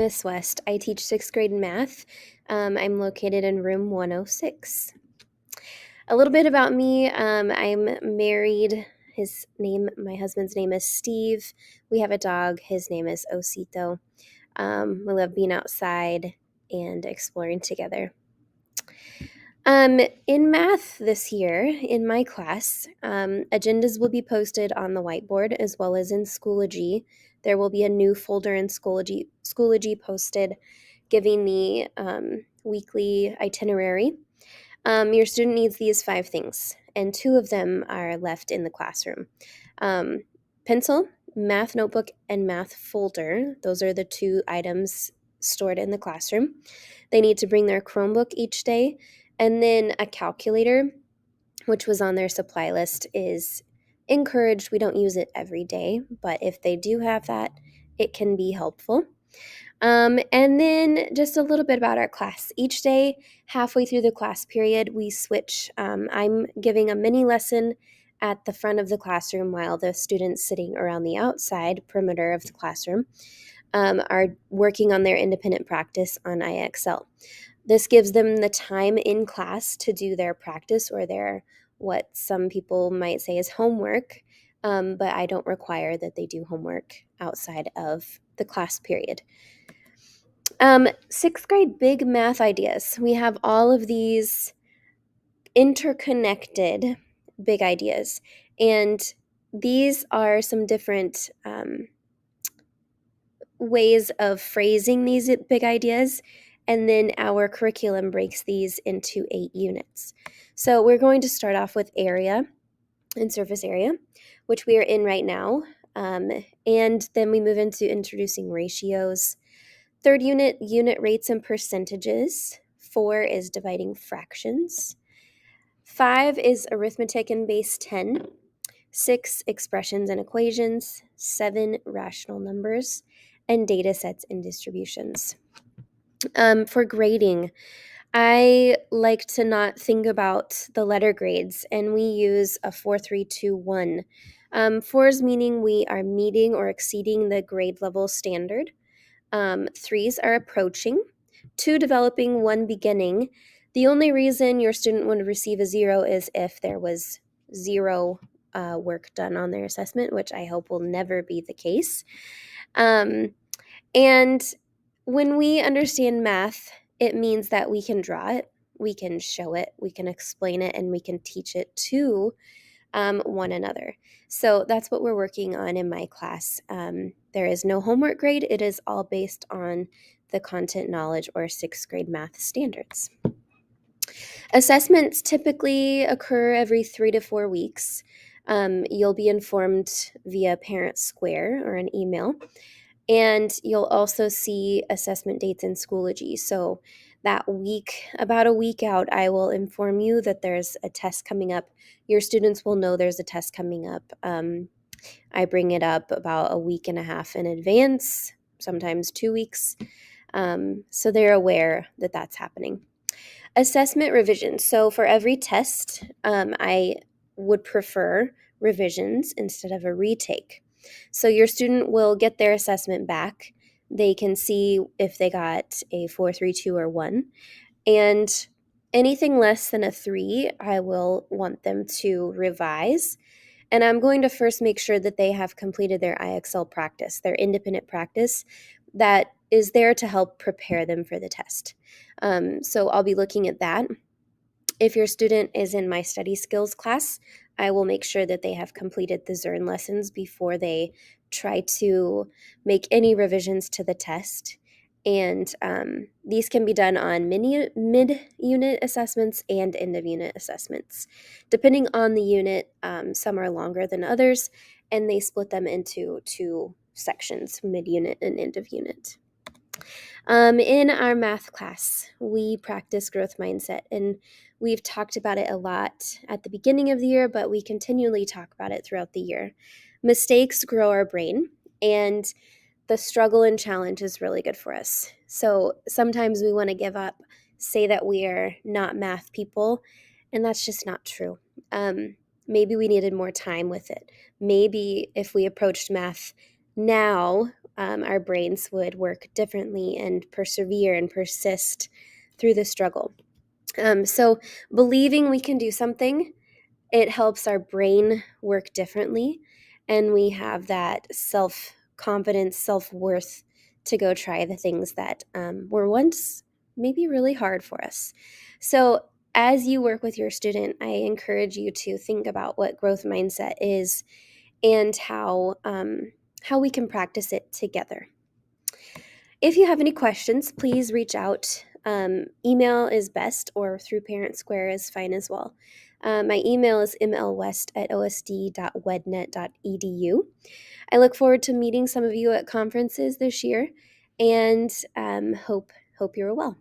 Miss West. I teach sixth grade math. I'm located in room 106. A little bit about me. I'm married. My husband's name is Steve. We have a dog. His name is Osito. We love being outside and exploring together. In math this year, in my class, agendas will be posted on the whiteboard as well as in Schoology. There will be a new folder in Schoology posted giving the weekly itinerary. Your student needs these 5 things, and 2 of them are left in the classroom. Um, Pencil, math notebook, and math folder. Those are the 2 items stored in the classroom. They need to bring their Chromebook each day, and then a calculator, which was on their supply list, is encouraged. We don't use it every day, but if they do have that, it can be helpful. And then just a little bit about our class. Each day, halfway through the class period, we switch. I'm giving a mini lesson at the front of the classroom while the students sitting around the outside perimeter of the classroom are working on their independent practice on IXL. This gives them the time in class to do their practice or their what some people might say is homework, but I don't require that they do homework outside of the class period. Sixth grade big math ideas. We have all of these interconnected big ideas, and these are some different ways of phrasing these big ideas, and then our curriculum breaks these into 8 units. So we're going to start off with area and surface area, which we are in right now, and then we move into introducing ratios. Third unit rates and percentages. 4 is dividing fractions. 5 is arithmetic in base 10. 6, expressions and equations. 7, rational numbers. And data sets and distributions. For grading, I like to not think about the letter grades, and we use a 4, 3, 2, 1. 4s meaning we are meeting or exceeding the grade level standard. 3s are approaching. 2 developing, 1 beginning. The only reason your student would receive a 0 is if there was 0 work done on their assessment, which I hope will never be the case. And when we understand math, it means that we can draw it, we can show it, we can explain it, and we can teach it to one another. So that's what we're working on in my class. There is no homework grade. It is all based on the content knowledge or sixth grade math standards. Assessments typically occur every 3 to 4 weeks. You'll be informed via Parent Square or an email. And you'll also see assessment dates in Schoology. So that week, about a week out, I will inform you that there's a test coming up. Your students will know there's a test coming up. I bring it up about a week and a half in advance, sometimes 2 weeks. So they're aware that that's happening. Assessment revisions. So for every test, I would prefer revisions instead of a retake. So your student will get their assessment back. They can see if they got a 4, 3, 2, or 1. And anything less than a 3, I will want them to revise. And I'm going to first make sure that they have completed their IXL practice, their independent practice that is there to help prepare them for the test. So I'll be looking at that. If your student is in my study skills class, I will make sure that they have completed the Zern lessons before they try to make any revisions to the test. And these can be done on mid-unit assessments and end-of-unit assessments. Depending on the unit, some are longer than others, and they split them into 2 sections, mid-unit and end-of-unit. In our math class, we practice growth mindset, and we've talked about it a lot at the beginning of the year, but we continually talk about it throughout the year. Mistakes grow our brain, and the struggle and challenge is really good for us. So sometimes we want to give up, say that we are not math people, and that's just not true. Maybe we needed more time with it. Maybe if we approached math now, our brains would work differently and persevere and persist through the struggle. So believing we can do something, it helps our brain work differently, and we have that self confidence, self worth to go try the things that were once maybe really hard for us. So, as you work with your student, I encourage you to think about what growth mindset is and how we can practice it together. If you have any questions, please reach out. Email is best, or through Parent Square is fine as well. My email is mlwest@osd.wednet.edu. I look forward to meeting some of you at conferences this year, and hope you're well.